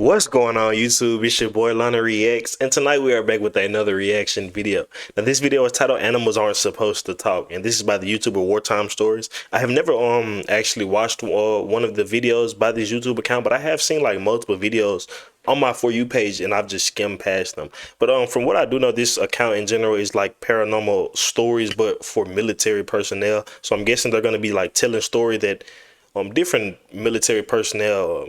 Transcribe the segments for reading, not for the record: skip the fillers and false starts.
What's going on YouTube? It's your boy Lana Reacts, and tonight we are back with another reaction video. Now this video is titled Animals Aren't Supposed to Talk, and this is by the YouTuber Wartime Stories. I have never actually watched one of the videos by this YouTube account, but I have seen like multiple videos on my For You page and I've just skimmed past them. But from what I do know, this account in general is like paranormal stories but for military personnel. So I'm guessing they're going to be like telling story that different military personnel,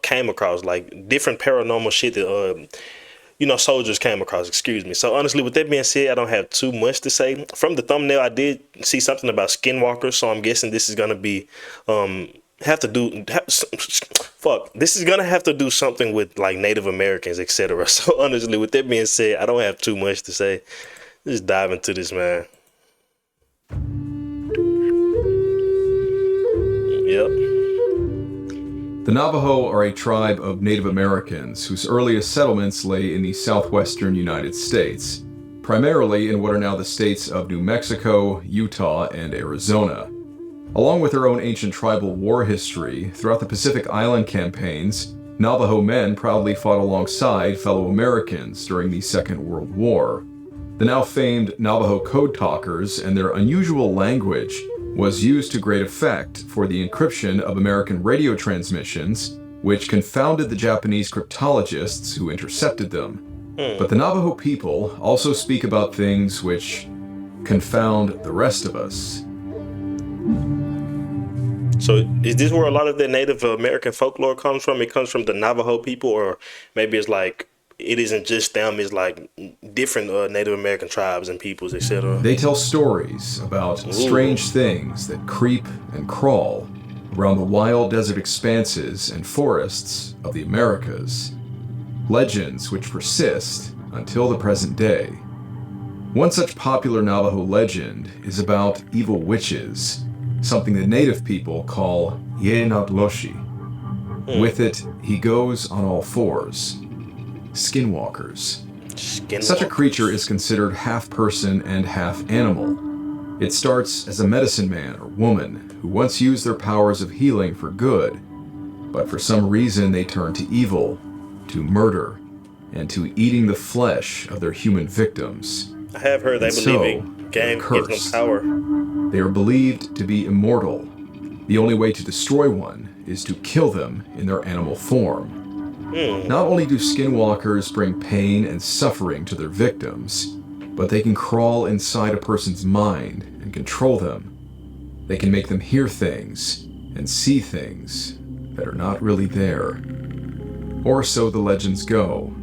came across, like different paranormal shit that, soldiers came across, excuse me. So honestly, with that being said, I don't have too much to say. From the thumbnail, I did see something about Skinwalkers, so I'm guessing this is going to be, this is going to have to do something with like Native Americans, etc. So honestly, with that being said, I don't have too much to say. Just dive into this, man. Yep. The Navajo are a tribe of Native Americans whose earliest settlements lay in the southwestern United States, primarily in what are now the states of New Mexico, Utah, and Arizona. Along with their own ancient tribal war history, throughout the Pacific Island campaigns, Navajo men proudly fought alongside fellow Americans during the Second World War. The now famed Navajo code talkers and their unusual language was used to great effect for the encryption of American radio transmissions, which confounded the Japanese cryptologists who intercepted them. But the Navajo people also speak about things which confound the rest of us. So is this where a lot of the Native American folklore comes from? It comes from the Navajo people, or maybe it's like it isn't just them, it's like different Native American tribes and peoples, etc. They tell stories about strange things that creep and crawl around the wild desert expanses and forests of the Americas. Legends which persist until the present day. One such popular Navajo legend is about evil witches, something the native people call Yenagloshi. With it, he goes on all fours. Skinwalkers. Such a creature is considered half person and half animal. It starts as a medicine man or woman who once used their powers of healing for good, but for some reason they turn to evil, to murder, and to eating the flesh of their human victims. I have heard they believe it gives them power. They are believed to be immortal. The only way to destroy one is to kill them in their animal form. Not only do skinwalkers bring pain and suffering to their victims, but they can crawl inside a person's mind and control them. They can make them hear things and see things that are not really there. Or so the legends go.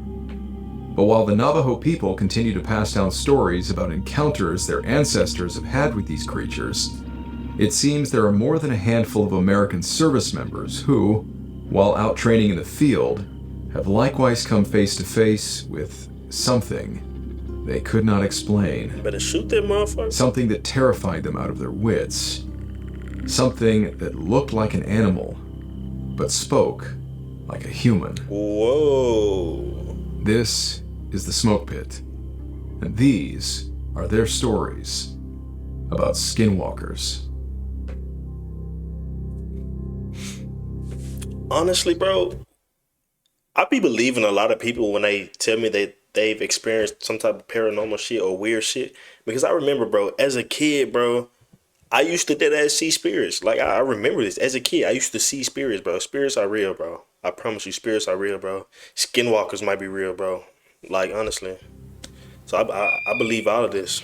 But while the Navajo people continue to pass down stories about encounters their ancestors have had with these creatures, it seems there are more than a handful of American service members who, while out training in the field, have likewise come face to face with something they could not explain. Better shoot that motherfucker. Something that terrified them out of their wits. Something that looked like an animal, but spoke like a human. Whoa. This is the Smoke Pit, and these are their stories about skinwalkers. Honestly, bro, I be believing a lot of people when they tell me that they've experienced some type of paranormal shit or weird shit. Because I remember, bro, as a kid, bro, I used to dead ass see spirits. Like, I remember this. As a kid, I used to see spirits, bro. Spirits are real, bro. I promise you, spirits are real, bro. Skinwalkers might be real, bro. Like, honestly. So I believe all of this.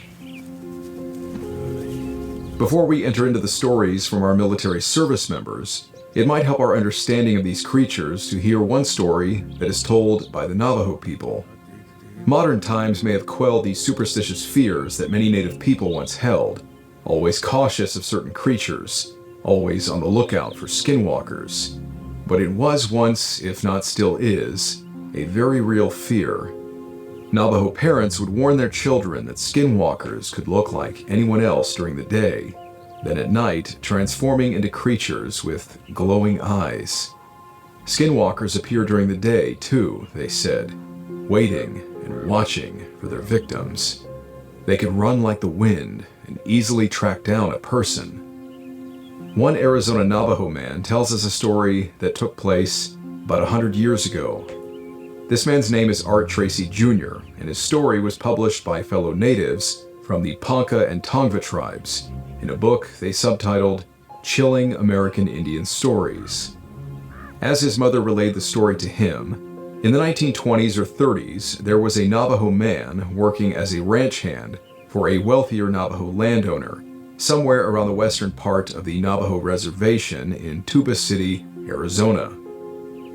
Before we enter into the stories from our military service members, it might help our understanding of these creatures to hear one story that is told by the Navajo people. Modern times may have quelled the superstitious fears that many native people once held, always cautious of certain creatures, always on the lookout for skinwalkers. But it was once, if not still is, a very real fear. Navajo parents would warn their children that skinwalkers could look like anyone else during the day, then at night transforming into creatures with glowing eyes. Skinwalkers appear during the day too, they said, waiting and watching for their victims. They could run like the wind and easily track down a person. One Arizona Navajo man tells us a story that took place about 100 years ago. This man's name is Art Tracy Jr., and his story was published by fellow natives from the Ponca and Tongva tribes in a book they subtitled Chilling American Indian Stories. As his mother relayed the story to him, in the 1920s or 30s, there was a Navajo man working as a ranch hand for a wealthier Navajo landowner somewhere around the western part of the Navajo reservation in Tuba City, Arizona.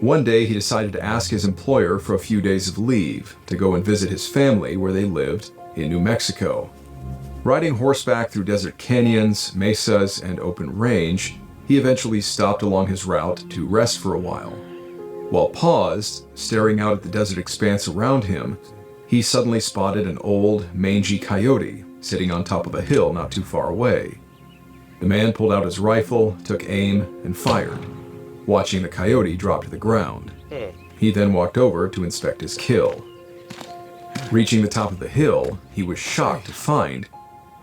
One day, he decided to ask his employer for a few days of leave to go and visit his family where they lived in New Mexico. Riding horseback through desert canyons, mesas, and open range, he eventually stopped along his route to rest for a while. While paused, staring out at the desert expanse around him, he suddenly spotted an old, mangy coyote sitting on top of a hill not too far away. The man pulled out his rifle, took aim, and fired, watching the coyote drop to the ground. He then walked over to inspect his kill. Reaching the top of the hill, he was shocked to find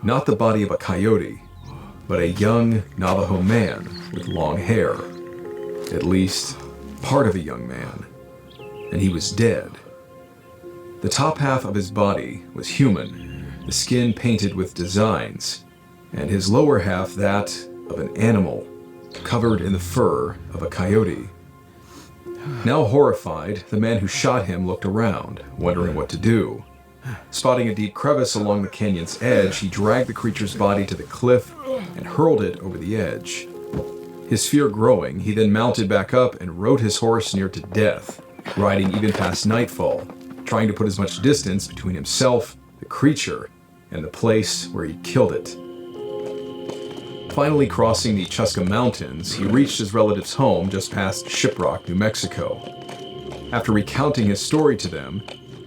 not the body of a coyote, but a young Navajo man with long hair. At least, part of a young man. And he was dead. The top half of his body was human, the skin painted with designs, and his lower half that of an animal, covered in the fur of a coyote. Now horrified, the man who shot him looked around, wondering what to do. Spotting a deep crevice along the canyon's edge, he dragged the creature's body to the cliff and hurled it over the edge. His fear growing, he then mounted back up and rode his horse near to death, riding even past nightfall, trying to put as much distance between himself, the creature, and the place where he killed it. Finally crossing the Chuska Mountains, he reached his relative's home just past Shiprock, New Mexico. After recounting his story to them,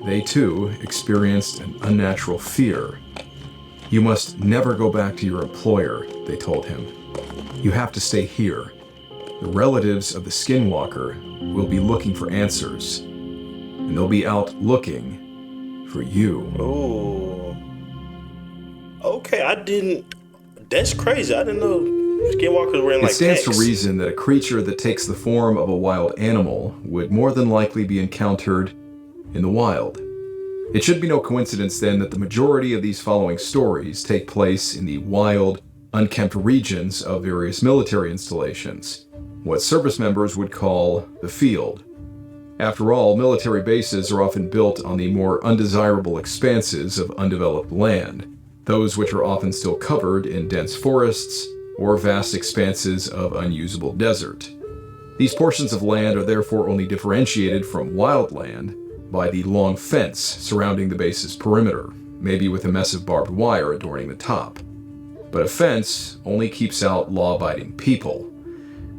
they too experienced an unnatural fear. "You must never go back to your employer," they told him. "You have to stay here. The relatives of the Skinwalker will be looking for answers, and they'll be out looking for you." Oh. Okay, that's crazy. I didn't know Skinwalkers were in like It stands to packs. reason that a creature that takes the form of a wild animal would more than likely be encountered in the wild. It should be no coincidence then that the majority of these following stories take place in the wild, unkempt regions of various military installations, what service members would call the field. After all, military bases are often built on the more undesirable expanses of undeveloped land, those which are often still covered in dense forests or vast expanses of unusable desert. These portions of land are therefore only differentiated from wild land by the long fence surrounding the base's perimeter, maybe with a mess of barbed wire adorning the top. But a fence only keeps out law-abiding people.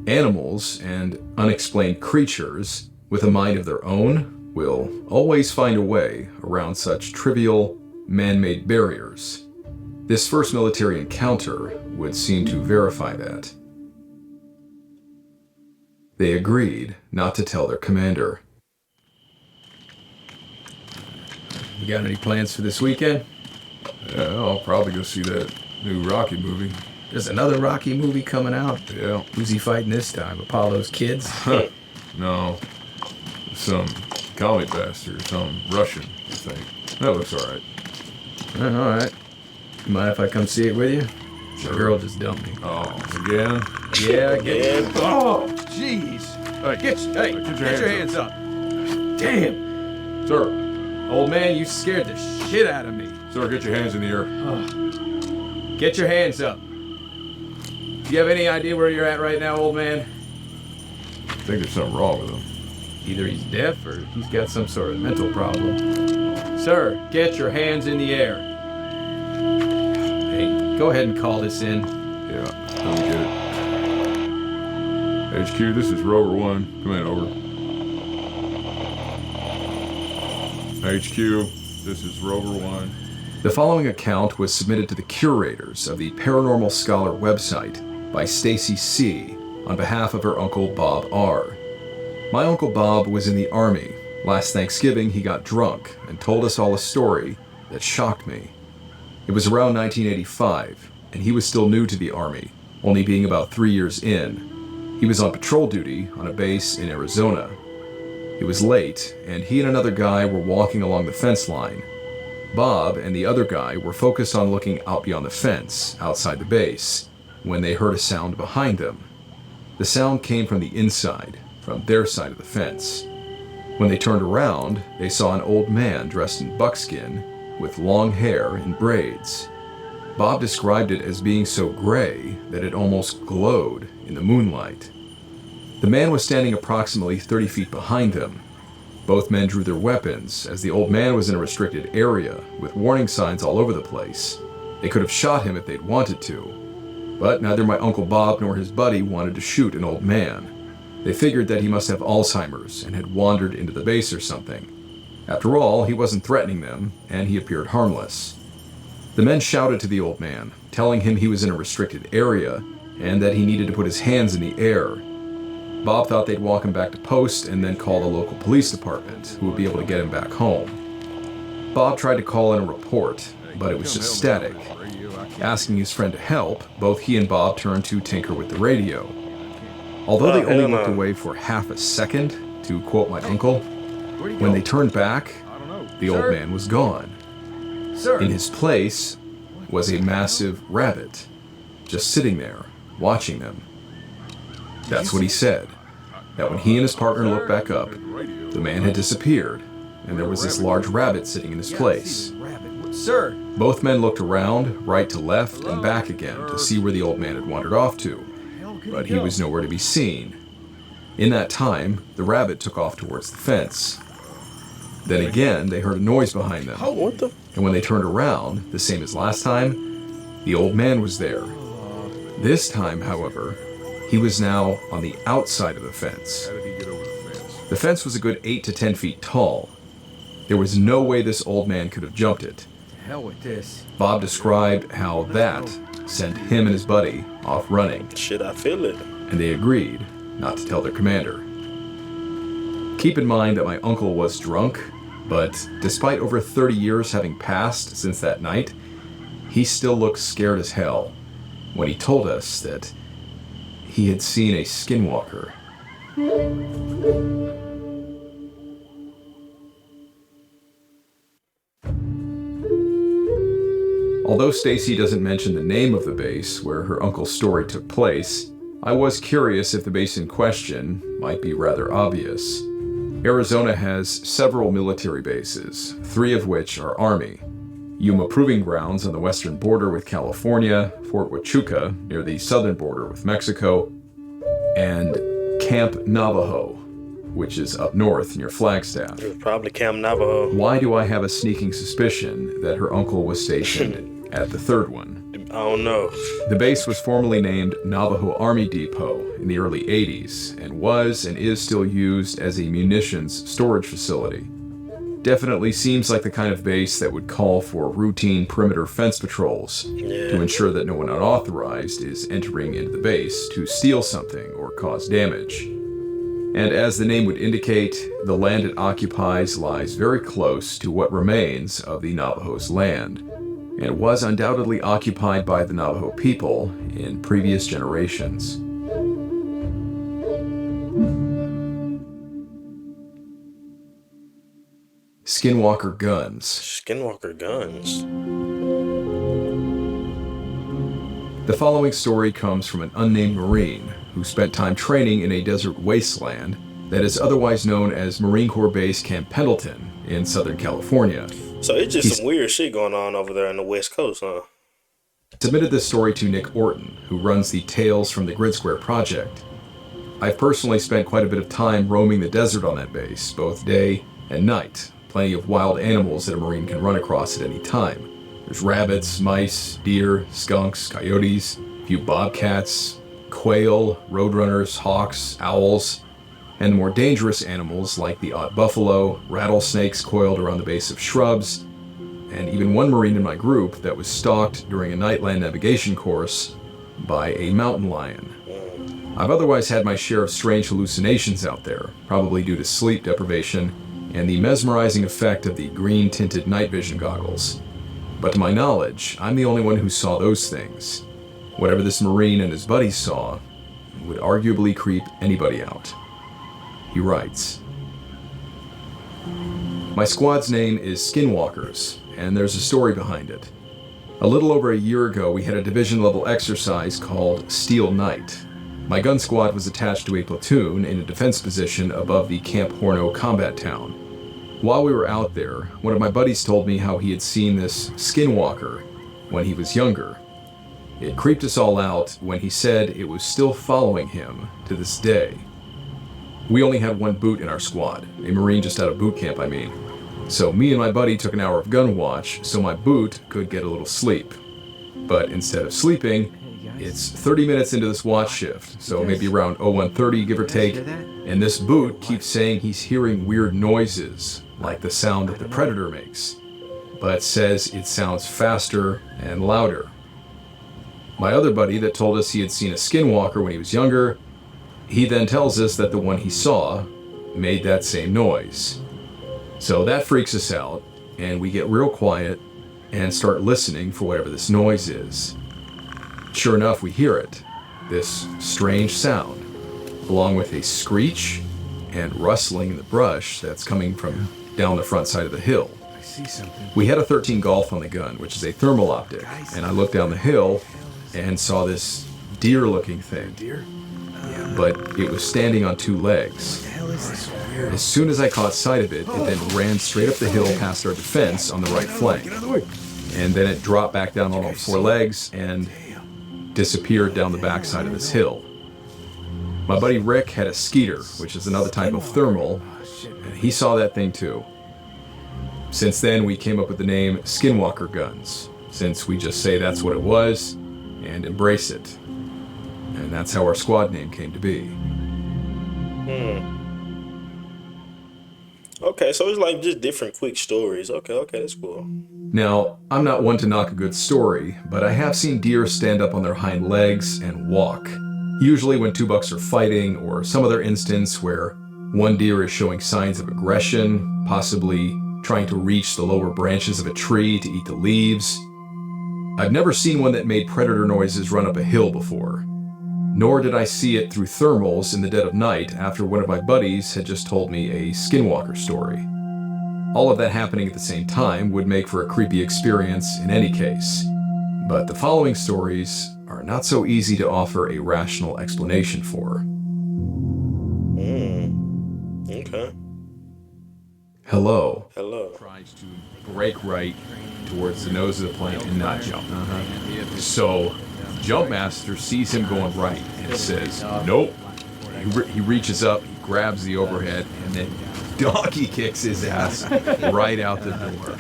Animals and unexplained creatures with a mind of their own will always find a way around such trivial, man-made barriers. This first military encounter would seem to verify that. They agreed not to tell their commander. You got any plans for this weekend? Yeah, I'll probably go see that new Rocky movie. There's another Rocky movie coming out. Yeah. Who's he fighting this time? Apollo's kids? No. Some comic bastard, some Russian, I think. That looks alright. All right. You mind if I come see it with you? Sure. The girl just dumped me. Oh, again? Yeah, again. Oh, jeez. Hey, Get your hands up. Damn. Sir, Old man, you scared the shit out of me. sir, get your hands in the air. Get your hands up. Do you have any idea where you're at right now, old man? I think there's something wrong with him. Either he's deaf or he's got some sort of mental problem. Sir, get your hands in the air. Hey, go ahead and call this in. Yeah, let me get it. HQ, this is Rover 1. Come in, over. HQ, this is Rover 1. The following account was submitted to the curators of the Paranormal Scholar website by Stacy C. on behalf of her uncle Bob R. My uncle Bob was in the Army. Last Thanksgiving, he got drunk and told us all a story that shocked me. It was around 1985, and he was still new to the Army, only being about 3 years in. He was on patrol duty on a base in Arizona. It was late, and he and another guy were walking along the fence line. Bob and the other guy were focused on looking out beyond the fence, outside the base, when they heard a sound behind them. The sound came from the inside, from their side of the fence. When they turned around, they saw an old man dressed in buckskin, with long hair and braids. Bob described it as being so gray that it almost glowed in the moonlight. The man was standing approximately 30 feet behind them. Both men drew their weapons, as the old man was in a restricted area, with warning signs all over the place. They could have shot him if they'd wanted to. But neither my Uncle Bob nor his buddy wanted to shoot an old man. They figured that he must have Alzheimer's and had wandered into the base or something. After all, he wasn't threatening them, and he appeared harmless. The men shouted to the old man, telling him he was in a restricted area and that he needed to put his hands in the air. Bob thought they'd walk him back to post and then call the local police department, who would be able to get him back home. Bob tried to call in a report, but it was just static. Asking his friend to help, both he and Bob turned to tinker with the radio. Although they only looked away for half a second, to quote my uncle, when they turned back, the old man was gone. In his place was a massive rabbit, just sitting there, watching them. That's what he said, that when he and his partner looked back up, the man had disappeared, and there was this large rabbit sitting in his place. Sir, Both men looked around, right to left, and back again to see where the old man had wandered off to, but he was nowhere to be seen. In that time, the rabbit took off towards the fence. Then again, they heard a noise behind them, What the? and when they turned around, the same as last time, the old man was there. This time, however, he was now on the outside of the fence. How did he get over the fence? The fence was a good 8 to 10 feet tall. There was no way this old man could have jumped it. to hell with this. Bob described how that sent him and his buddy off running, Shit, I feel it. and they agreed not to tell their commander. Keep in mind that my uncle was drunk, but despite over 30 years having passed since that night, he still looked scared as hell when he told us that he had seen a skinwalker. Although Stacy doesn't mention the name of the base where her uncle's story took place, I was curious if the base in question might be rather obvious. Arizona has several military bases, 3 of which are Army. Yuma Proving Grounds on the western border with California, Fort Huachuca near the southern border with Mexico, and Camp Navajo, which is up north near Flagstaff. It was probably Camp Navajo. Why do I have a sneaking suspicion that her uncle was stationed at the third one? I don't know. The base was formerly named Navajo Army Depot in the early 80s and was and is still used as a munitions storage facility. Definitely seems like the kind of base that would call for routine perimeter fence patrols to ensure that no one unauthorized is entering into the base to steal something or cause damage. And as the name would indicate, the land it occupies lies very close to what remains of the Navajo's land, and was undoubtedly occupied by the Navajo people in previous generations. Skinwalker guns. Skinwalker guns. The following story comes from an unnamed Marine who spent time training in a desert wasteland that is otherwise known as Marine Corps Base Camp Pendleton in Southern California. So it's just some weird shit going on over there on the West Coast, huh? Submitted this story to Nick Orton, who runs the Tales from the Grid Square project. I've personally spent quite a bit of time roaming the desert on that base, both day and night. Plenty of wild animals that a Marine can run across at any time. There's rabbits, mice, deer, skunks, coyotes, a few bobcats, quail, roadrunners, hawks, owls, and the more dangerous animals like the odd buffalo, rattlesnakes coiled around the base of shrubs, and even one Marine in my group that was stalked during a nightland navigation course by a mountain lion. I've otherwise had my share of strange hallucinations out there, probably due to sleep deprivation and the mesmerizing effect of the green-tinted night vision goggles. But to my knowledge, I'm the only one who saw those things. Whatever this Marine and his buddies saw would arguably creep anybody out. He writes, My squad's name is Skinwalkers, and there's a story behind it. A little over a year ago, we had a division-level exercise called Steel Night. My gun squad was attached to a platoon in a defense position above the Camp Horno combat town. While we were out there, one of my buddies told me how he had seen this Skinwalker when he was younger. It creeped us all out when he said it was still following him to this day. We only had one boot in our squad, a Marine just out of boot camp, I mean. So me and my buddy took an hour of gun watch so my boot could get a little sleep. But instead of sleeping, it's 30 minutes into this watch shift, so maybe around 01:30, give or take, and this boot keeps saying he's hearing weird noises, like the sound that the Predator makes, but says it sounds faster and louder. My other buddy that told us he had seen a Skinwalker when he was younger, he then tells us that the one he saw made that same noise. So that freaks us out, and we get real quiet and start listening for whatever this noise is. Sure enough, we hear it, this strange sound, along with a screech and rustling in the brush that's coming from down the front side of the hill. I see something. We had a 13 Golf on the gun, which is a thermal optic, and I looked down the hill and saw this deer-looking thing. Deer? But it was standing on two legs. What the hell is this? As soon as I caught sight of it, it then ran straight up the hill past our defense on the right flank. And then it dropped back down on all four legs and disappeared down the backside of this hill. My buddy Rick had a Skeeter, which is another type of thermal, and he saw that thing too. Since then, we came up with the name Skinwalker Guns, since we just say that's what it was and embrace it. And that's how our squad name came to be. Okay, so it's like just different quick stories. Okay, that's cool. Now, I'm not one to knock a good story, but I have seen deer stand up on their hind legs and walk. Usually when two bucks are fighting, or some other instance where one deer is showing signs of aggression, possibly trying to reach the lower branches of a tree to eat the leaves. I've never seen one that made predator noises run up a hill before. Nor did I see it through thermals in the dead of night after one of my buddies had just told me a Skinwalker story. All of that happening at the same time would make for a creepy experience in any case. But the following stories are not so easy to offer a rational explanation for. Okay. Hello. Tries to break right towards the nose of the plane and not jump. So Jumpmaster sees him going right and says, nope. He reaches up, he grabs the overhead, and then donkey kicks his ass right out the door.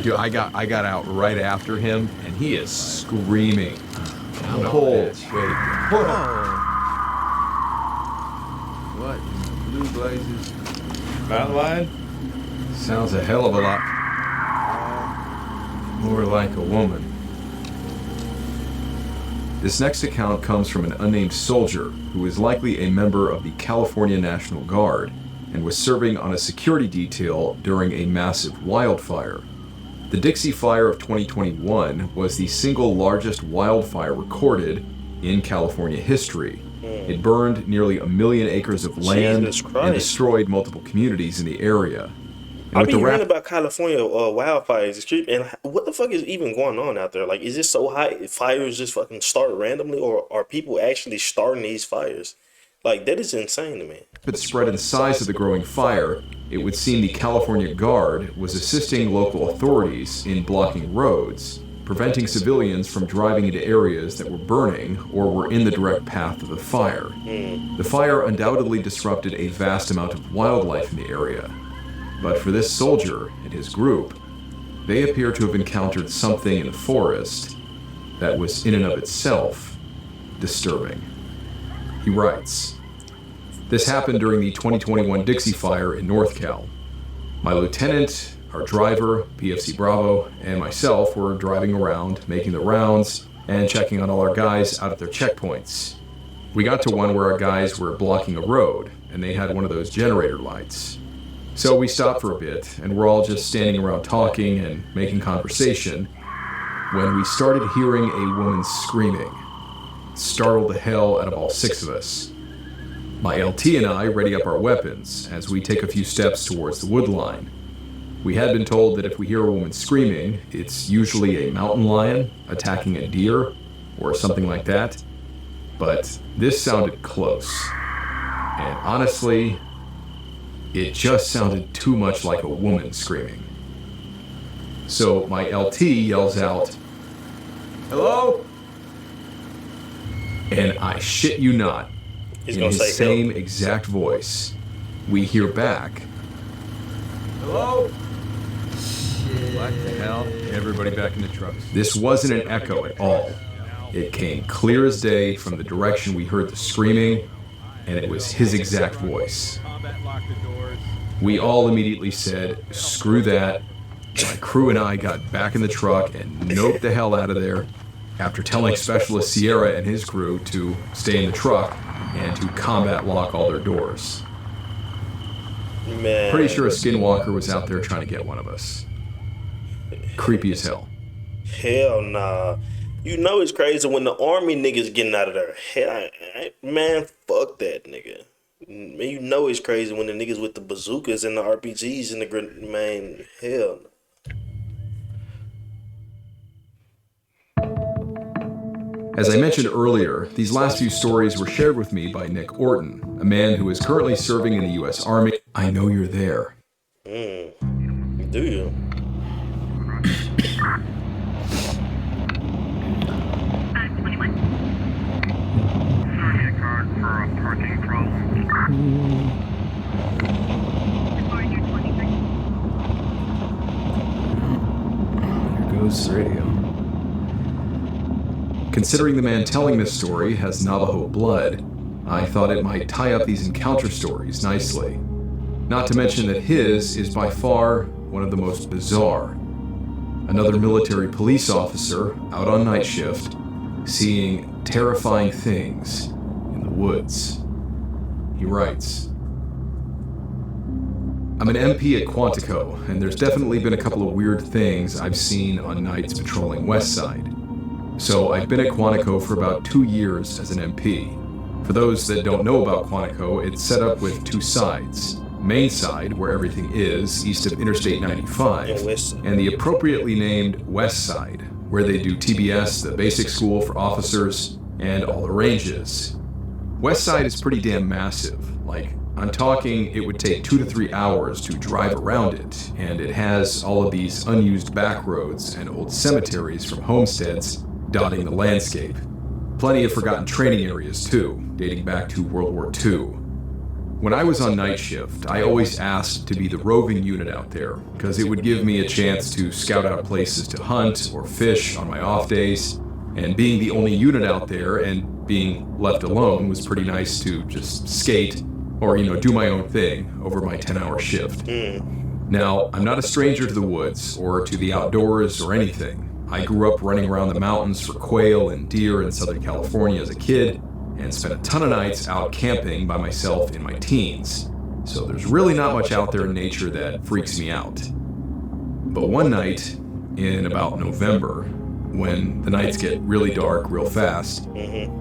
Dude, I got out right after him, and he is screaming. Holy wait. What? Blue blazes. Mountain lion? Sounds a hell of a lot more like a woman. This next account comes from an unnamed soldier who is likely a member of the California National Guard and was serving on a security detail during a massive wildfire. The Dixie Fire of 2021 was the single largest wildfire recorded in California history. It burned nearly 1 million acres of land and destroyed multiple communities in the area. I've been hearing about California wildfires, and what the fuck is even going on out there? Like, is it so hot? Fires just fucking start randomly, or are people actually starting these fires? Like, that is insane to me. But spread in the size of the growing fire, it would seem the California Guard was assisting local authorities in blocking roads, preventing civilians from driving into areas that were burning or were in the direct path of the fire. The fire undoubtedly disrupted a vast amount of wildlife in the area. But for this soldier and his group, they appear to have encountered something in the forest that was in and of itself disturbing. He writes, "This happened during the 2021 Dixie Fire in North Cal. My lieutenant, our driver, PFC Bravo, and myself were driving around, making the rounds, and checking on all our guys out at their checkpoints. We got to one where our guys were blocking a road, and they had one of those generator lights. So we stopped for a bit, and we're all just standing around talking and making conversation, when we started hearing a woman screaming. It startled the hell out of all 6 of us. My LT and I ready up our weapons as we take a few steps towards the wood line. We had been told that if we hear a woman screaming, it's usually a mountain lion attacking a deer or something like that. But this sounded close. And honestly, it just sounded too much like a woman screaming. So my LT yells out, "Hello?" And I shit you not, He's in gonna his say same help. exact voice, we hear back, "Hello?" What the hell? Everybody back in the trucks. This wasn't an echo at all. It came clear as day from the direction we heard the screaming, and it was his exact voice. We all immediately said, "Screw that." My crew and I got back in the truck and noped the hell out of there after telling Specialist Sierra and his crew to stay in the truck and to combat lock all their doors. Man. Pretty sure a Skinwalker was out there trying to get one of us. Creepy as hell. Hell nah. You know it's crazy when the army niggas getting out of there. Hell, man, fuck that nigga. Man, you know it's crazy when the niggas with the bazookas and the RPGs and the man. Hell no. As I mentioned earlier, these last few stories were shared with me by Nick Orton, a man who is currently serving in the U.S. Army. I know you're there. Do you? Here goes the radio. Considering the man telling this story has Navajo blood, I thought it might tie up these encounter stories nicely. Not to mention that his is by far one of the most bizarre. Another military police officer out on night shift, seeing terrifying things in the woods. He writes, "I'm an MP at Quantico, and there's definitely been a couple of weird things I've seen on nights patrolling West Side. So I've been at Quantico for about 2 years as an MP. For those that don't know about Quantico, it's set up with two sides. Main side, where everything is, east of Interstate 95, And West Side. and the appropriately named West Side, where they do TBS, the basic school for officers, and all the ranges. West Side is pretty damn massive. Like, I'm talking it would take 2 to 3 hours to drive around it, and it has all of these unused back roads and old cemeteries from homesteads dotting the landscape. Plenty of forgotten training areas too, dating back to World War II. When I was on night shift, I always asked to be the roving unit out there, because it would give me a chance to scout out places to hunt or fish on my off days, and being the only unit out there and being left alone was pretty nice to just skate or, do my own thing over my 10-hour shift. Now, I'm not a stranger to the woods or to the outdoors or anything. I grew up running around the mountains for quail and deer in Southern California as a kid, and spent a ton of nights out camping by myself in my teens. So there's really not much out there in nature that freaks me out. But one night, in about November, when the nights get really dark real fast,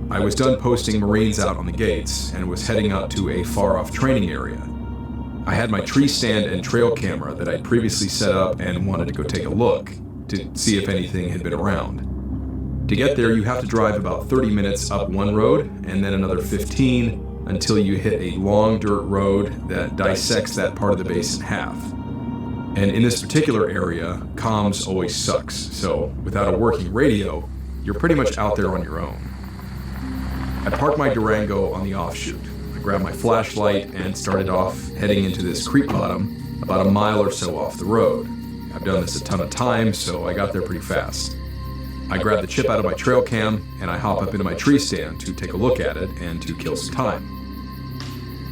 I was done posting Marines out on the gates and was heading out to a far-off training area. I had my tree stand and trail camera that I'd previously set up and wanted to go take a look to see if anything had been around. To get there, you have to drive about 30 minutes up one road and then another 15 until you hit a long dirt road that dissects that part of the base in half. And in this particular area, comms always sucks, so without a working radio, you're pretty much out there on your own. I parked my Durango on the offshoot. I grabbed my flashlight and started off heading into this creek bottom about a mile or so off the road. I've done this a ton of times, so I got there pretty fast. I grab the chip out of my trail cam and I hop up into my tree stand to take a look at it and to kill some time.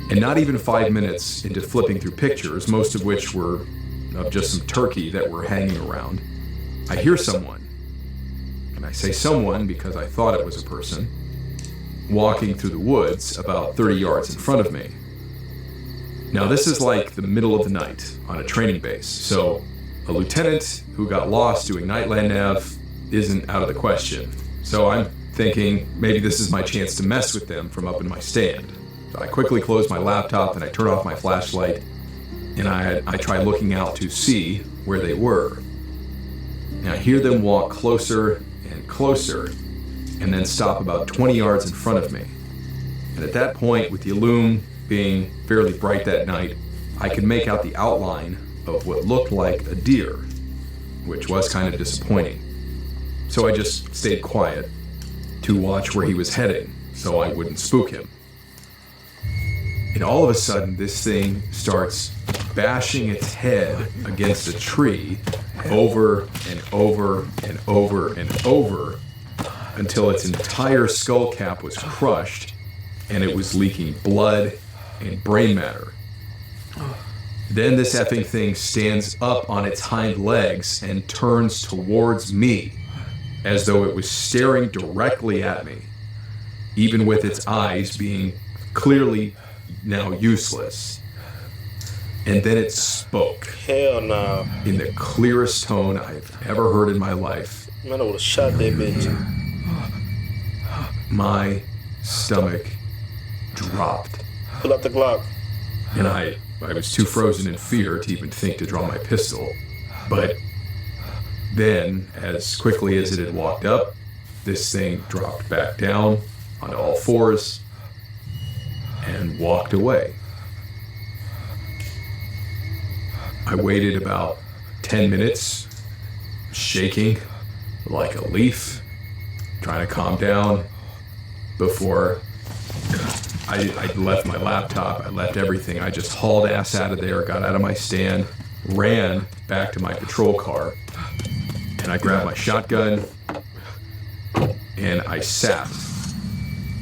And not even 5 minutes into flipping through pictures, most of which were of just some turkey that were hanging around, I hear someone, and I say someone because I thought it was a person, walking through the woods about 30 yards in front of me. Now this is like the middle of the night on a training base, so a lieutenant who got lost doing Nightland Nav isn't out of the question. So I'm thinking maybe this is my chance to mess with them from up in my stand. I quickly close my laptop and I turn off my flashlight, and I try looking out to see where they were. And I hear them walk closer and closer, and then stop about 20 yards in front of me. And at that point, with the illume being fairly bright that night, I could make out the outline of what looked like a deer, which was kind of disappointing. So I just stayed quiet to watch where he was heading so I wouldn't spook him. And all of a sudden, this thing starts bashing its head against a tree over and over and over and over until its entire skull cap was crushed and it was leaking blood and brain matter. Then this effing thing stands up on its hind legs and turns towards me as though it was staring directly at me, even with its eyes being clearly now useless. And then it spoke. Hell no. In the clearest tone I've ever heard in my life. Man, I would have shot that bitch. My stomach dropped. Pull out the Glock. And I was too frozen in fear to even think to draw my pistol. But then, as quickly as it had walked up, this thing dropped back down onto all fours and walked away. I waited about 10 minutes, shaking like a leaf, trying to calm down before I left my laptop. I left everything. I just hauled ass out of there, got out of my stand, ran back to my patrol car, and I grabbed my shotgun, and I sat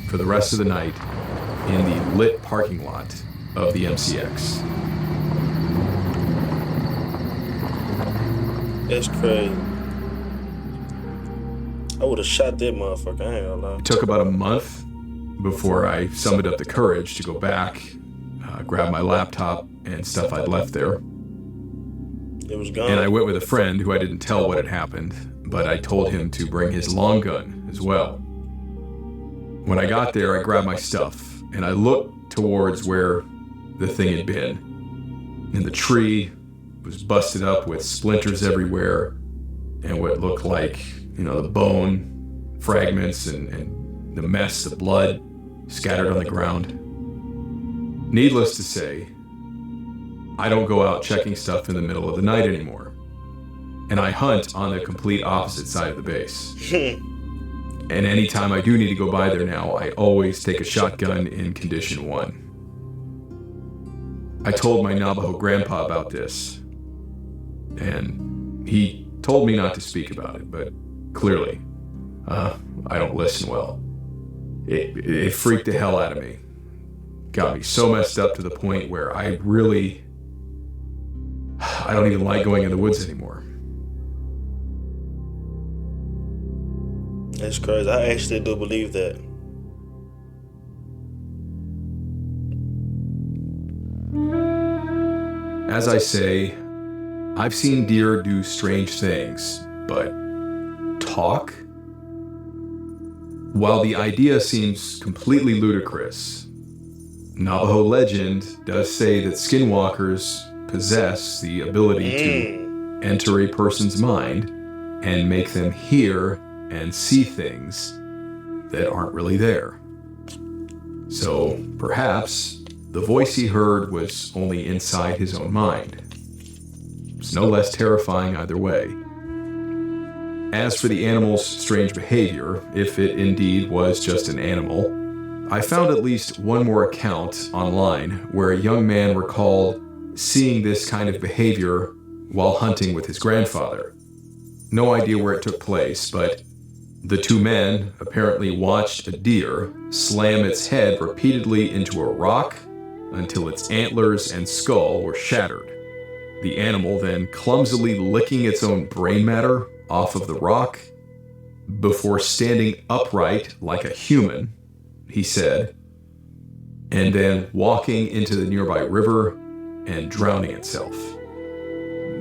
for the rest of the night in the lit parking lot of the MCX. That's crazy. I would have shot that motherfucker, I ain't gonna lie. It took about a month before I summoned up the courage to go back, grab my laptop and stuff I'd left there. It was gone. And I went with a friend who I didn't tell what had happened, but I told him to bring his long gun as well. When I got there, I grabbed my stuff, and I looked towards where the thing had been. And the tree was busted up with splinters everywhere, and what looked like, the bone fragments and the mess, the blood scattered on the ground. Needless to say, I don't go out checking stuff in the middle of the night anymore. And I hunt on the complete opposite side of the base. And anytime I do need to go by there now, I always take a shotgun in condition 1. I told my Navajo grandpa about this, and he told me not to speak about it, but clearly, I don't listen well. It freaked the hell out of me. Got me so messed up to the point where I don't even like going in the woods anymore. That's crazy. I actually do believe that. As I say, I've seen deer do strange things, but talk? While the idea seems completely ludicrous, Navajo legend does say that skinwalkers possess the ability to enter a person's mind and make them hear and see things that aren't really there. So perhaps the voice he heard was only inside his own mind. It's no less terrifying either way. As for the animal's strange behavior, if it indeed was just an animal, I found at least one more account online where a young man recalled seeing this kind of behavior while hunting with his grandfather. No idea where it took place, but the two men apparently watched a deer slam its head repeatedly into a rock until its antlers and skull were shattered. The animal then clumsily licking its own brain matter off of the rock before standing upright like a human, he said, and then walking into the nearby river and drowning itself.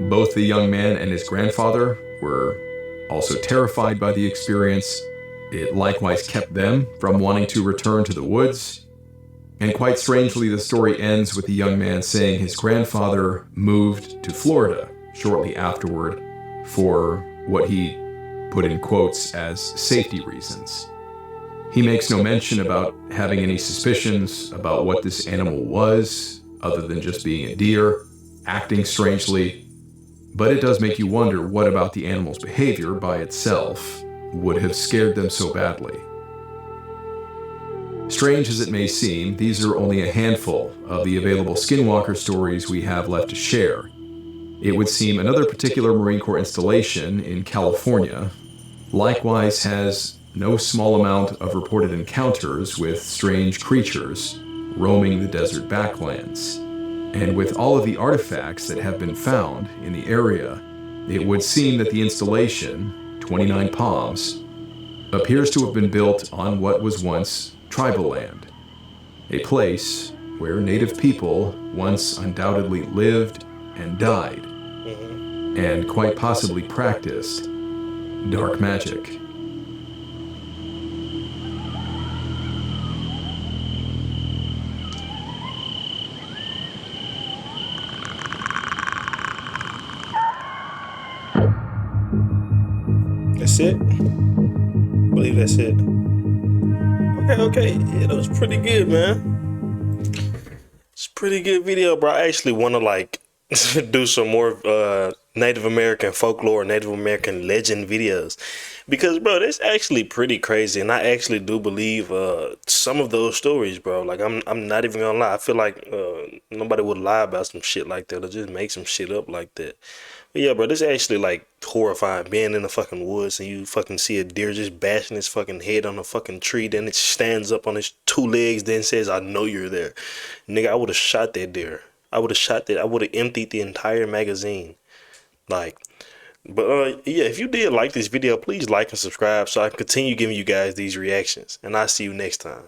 Both the young man and his grandfather were also terrified by the experience. It likewise kept them from wanting to return to the woods, And quite strangely, the story ends with the young man saying his grandfather moved to Florida shortly afterward for what he put in quotes as safety reasons. He makes no mention about having any suspicions about what this animal was, other than just being a deer, acting strangely. But it does make you wonder what about the animal's behavior by itself would have scared them so badly. Strange as it may seem, these are only a handful of the available Skinwalker stories we have left to share. It would seem another particular Marine Corps installation in California likewise has no small amount of reported encounters with strange creatures roaming the desert backlands. And with all of the artifacts that have been found in the area, it would seem that the installation, 29 Palms, appears to have been built on what was once tribal land, a place where native people once undoubtedly lived and died, and quite possibly practiced dark magic. That's it? I believe that's it. Okay. Yeah, that was pretty good, man. It's a pretty good video, bro. I actually want to like do some more Native American folklore, Native American legend videos, because bro, that's actually pretty crazy, and I actually do believe some of those stories, bro. Like I'm not even gonna lie. I feel like nobody would lie about some shit like that or just make some shit up like that. But yeah, bro, this is actually like horrifying. Being in the fucking woods and you fucking see a deer just bashing his fucking head on a fucking tree, then it stands up on its two legs, then says, "I know you're there." Nigga, I would have shot that deer. I would have shot that. I would have emptied the entire magazine. Like, but yeah, if you did like this video, please like and subscribe so I can continue giving you guys these reactions. And I'll see you next time.